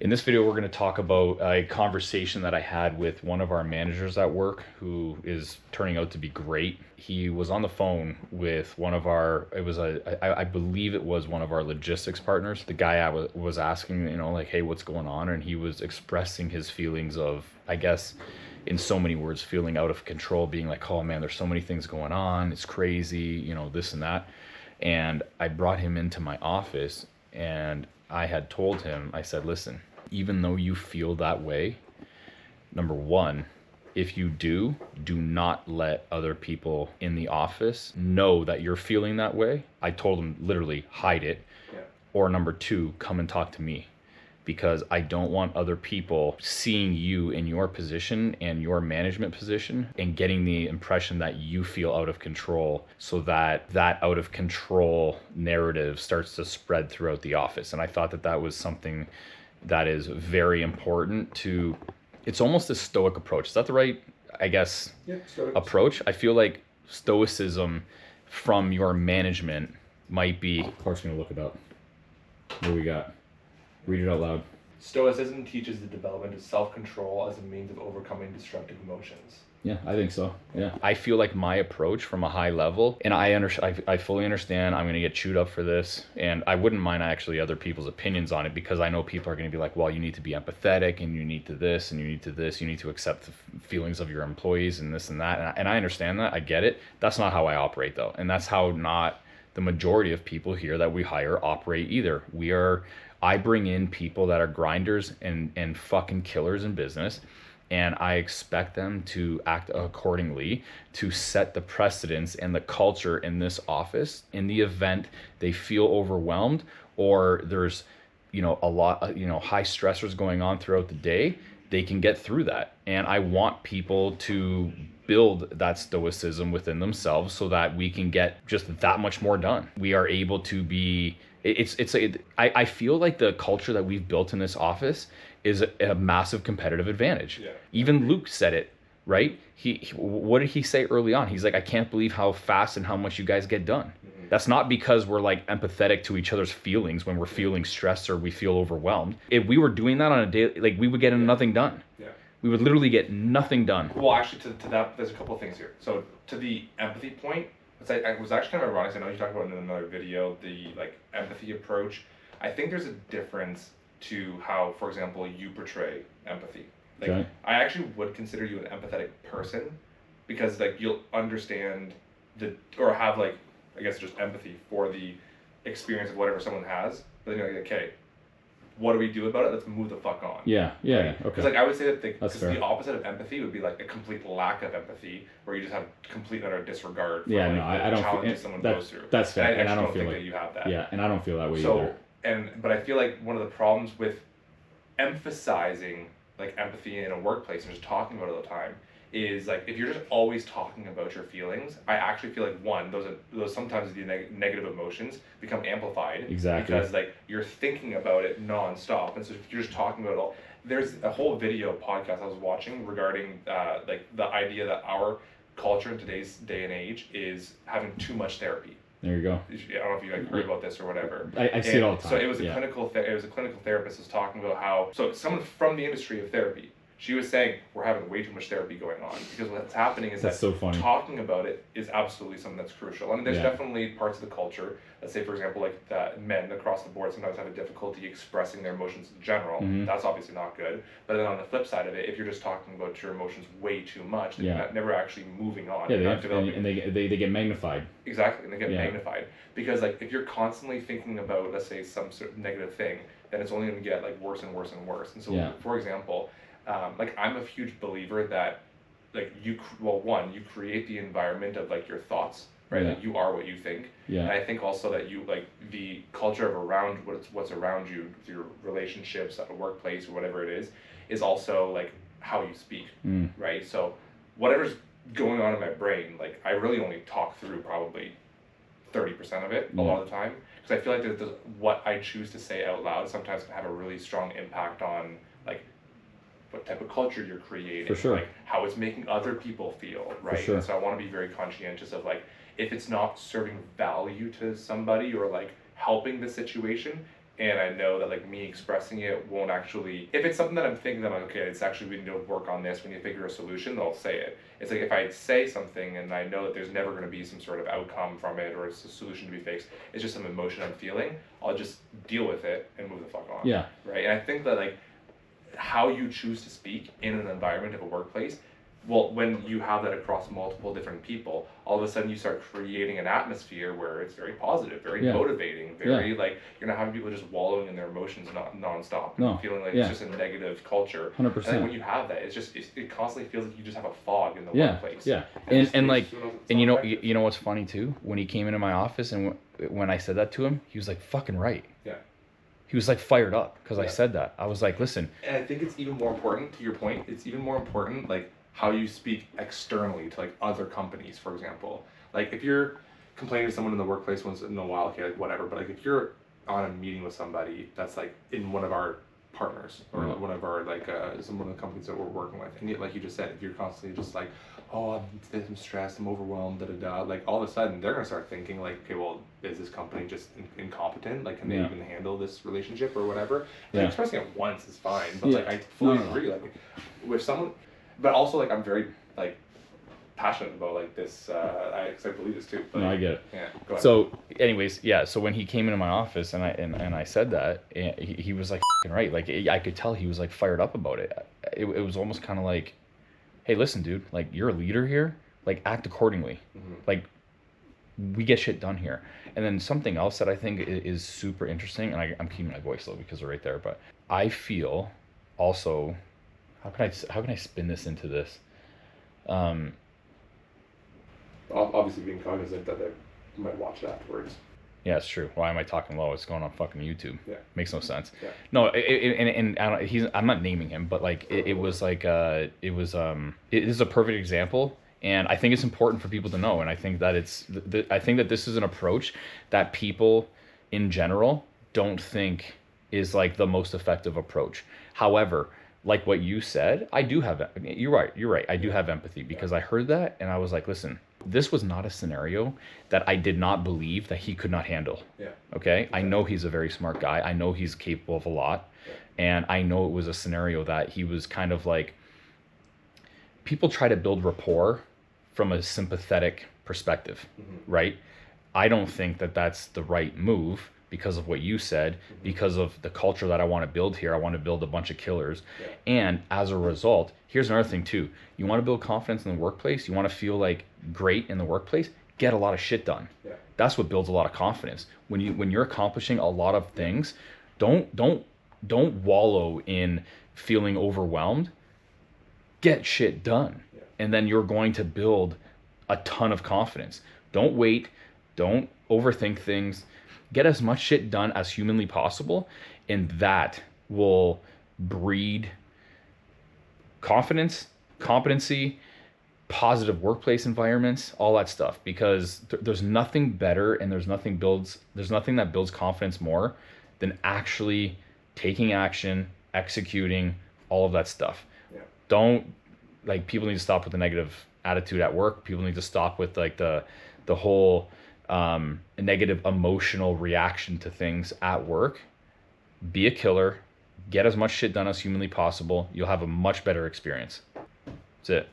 In this video, we're going to talk about a conversation that I had with one of our managers at work who is turning out to be great. He was on the phone with one of our, I believe it was one of our logistics partners. The guy I was asking, like, hey, what's going on? And he was expressing his feelings of, I guess, in so many words, feeling out of control, being like, oh man, there's so many things going on. It's crazy, this and that. And I brought him into my office and I had told him, I said, listen, even though you feel that way, number one, if you do not let other people in the office know that you're feeling that way. I told him literally hide it. Yeah. Or number two, come and talk to me, because I don't want other people seeing you in your position and your management position and getting the impression that you feel out of control, so that out of control narrative starts to spread throughout the office. And I thought that was something that is very important to, it's almost a stoic approach. Is that the right, I guess, approach? I feel like stoicism from your management might be, Clark's gonna look it up. What do we got? Read it out loud. Stoicism teaches the development of self-control as a means of overcoming destructive emotions. Yeah, I think so. Yeah. I feel like my approach from a high level, and I fully understand I'm going to get chewed up for this, and I wouldn't mind actually other people's opinions on it, because I know people are going to be like, well, you need to be empathetic, and you need to this, and you need to this, you need to accept the feelings of your employees and this and that. And I understand that. I get it. That's not how I operate, though. And that's how not the majority of people here that we hire operate either. I bring in people that are grinders and fucking killers in business, and I expect them to act accordingly to set the precedence and the culture in this office. In the event they feel overwhelmed or there's, a lot, high stressors going on throughout the day, they can get through that. And I want people to build that stoicism within themselves so that we can get just that much more done. We are able to be, I feel like the culture that we've built in this office is a massive competitive advantage. Yeah. Even Luke said it, right? What did he say early on? He's like, I can't believe how fast and how much you guys get done. Mm-hmm. That's not because we're like empathetic to each other's feelings when we're feeling stressed or we feel overwhelmed. If we were doing that on a day, like, we would get nothing done. Yeah. We would literally get nothing done. Well, actually, to that, there's a couple of things here. So to the empathy point, it was actually kind of ironic. I know you talked about it in another video, the empathy approach. I think there's a difference to how, for example, you portray empathy. Okay. I actually would consider you an empathetic person, because you'll understand or have I guess just empathy for the experience of whatever someone has. But then you're like, okay, what do we do about it? Let's move the fuck on. Yeah, right? Okay. Because I would say that the opposite of empathy would be a complete lack of empathy, where you just have complete and utter disregard for I don't challenges someone goes through. That's fair, and I don't feel think that you have that. Yeah, and I don't feel that way either. But I feel like one of the problems with emphasizing empathy in a workplace and just talking about it all the time is if you're just always talking about your feelings, I actually feel like those sometimes the negative emotions become amplified. Exactly. Because you're thinking about it nonstop, and so if you're just talking about it all, there's a whole video podcast I was watching regarding the idea that our culture in today's day and age is having too much therapy. There you go. I don't know if you heard about this or whatever. I see it all the time. So it was a clinical therapist was talking about how, so someone from the industry of therapy, she was saying we're having way too much therapy going on, because what's happening is so funny. Talking about it is absolutely something that's crucial. I mean, there's definitely parts of the culture, let's say for example that men across the board sometimes have a difficulty expressing their emotions in general. Mm-hmm. That's obviously not good. But then on the flip side of it, if you're just talking about your emotions way too much, then you're never actually moving on. Yeah, and they get magnified. Exactly, and they get magnified, because if you're constantly thinking about, let's say, some sort of negative thing, then it's only going to get worse and worse and worse. And so for example, I'm a huge believer that you create the environment of your thoughts, right? Yeah. You are what you think. Yeah. And I think also that you the culture of around what's around you, your relationships at a workplace or whatever it is also how you speak, right? So whatever's going on in my brain, I really only talk through probably 30% of it a lot of the time, because I feel like there's what I choose to say out loud sometimes can have a really strong impact on what type of culture you're creating, for sure. How it's making other people feel, right? For sure. And so I want to be very conscientious of if it's not serving value to somebody or helping the situation, and I know that like me expressing it won't actually, if it's something that I'm thinking that I'm like, okay, it's actually, we need to work on this, we need to figure a solution, I'll say it. It's like if I say something and I know that there's never going to be some sort of outcome from it or it's a solution to be fixed, it's just some emotion I'm feeling, I'll just deal with it and move the fuck on. Yeah. Right. And I think that like how you choose to speak in an environment of a workplace, well, when you have that across multiple different people, all of a sudden you start creating an atmosphere where it's very positive, very motivating, very like you're not having people just wallowing in their emotions nonstop, feeling like it's just a negative culture. 100%. And like when you have that, it's just it constantly feels like you just have a fog in the workplace. Yeah. And like, and you know what's funny too? When he came into my office and when I said that to him, he was like fucking right. Yeah. He was like fired up because I said that. I was like, listen. And I think it's even more important, to your point, it's even more important like how you speak externally to like other companies, for example. Like if you're complaining to someone in the workplace once in a while, okay, like whatever, but like if you're on a meeting with somebody that's like in one of our partners or one of our like some one of the companies that we're working with, and like you just said, if you're constantly just like, oh, I'm stressed, I'm overwhelmed, like all of a sudden they're gonna start thinking like, okay, well, is this company just incompetent? Like, can they even handle this relationship or whatever? Like, expressing it once is fine, but like I fully agree. Like with someone, but also like I'm very like passionate about like this. Because I believe this too. But, no, I get it. Yeah. Go ahead. So, anyways, so when he came into my office and I said that, and he was like F***ing right. Like I could tell he was like fired up about it. It was almost kind of like, hey, listen, dude. Like you're a leader here. Like act accordingly. Mm-hmm. Like we get shit done here. And then something else that I think is super interesting, and I'm keeping my voice low because they're right there, but I feel also, how can I spin this into this? Obviously being cognizant that they might watch it afterwards. Yeah, it's true. Why am I talking low? It's going on fucking YouTube. Yeah. Makes no sense. Yeah. No, and I don't, I'm not naming him, but like it is a perfect example. And I think it's important for people to know. And I think that I think that this is an approach that people in general don't think is like the most effective approach. However, like what you said, you're right. I do have empathy because I heard that and I was like, listen, this was not a scenario that I did not believe that he could not handle. Yeah. Okay. Exactly. I know he's a very smart guy. I know he's capable of a lot. Yeah. And I know it was a scenario that he was kind of like, people try to build rapport from a sympathetic perspective, right? I don't think that that's the right move because of what you said, because of the culture that I want to build here. I want to build a bunch of killers. Yeah. And as a result, here's another thing too. You want to build confidence in the workplace. You want to feel like great in the workplace. Get a lot of shit done. Yeah. That's what builds a lot of confidence. When you're accomplishing a lot of things, don't wallow in feeling overwhelmed. Get shit done. Yeah. And then you're going to build a ton of confidence. Don't wait. Don't overthink things. Get as much shit done as humanly possible, and that will breed confidence, competency, positive workplace environments, all that stuff. Because there's nothing better, and there's nothing that builds confidence more than actually taking action, executing, all of that stuff. Yeah. People need to stop with the negative attitude at work. People need to stop with like the whole negative emotional reaction to things at work. Be a killer. Get as much shit done as humanly possible. You'll have a much better experience. That's it.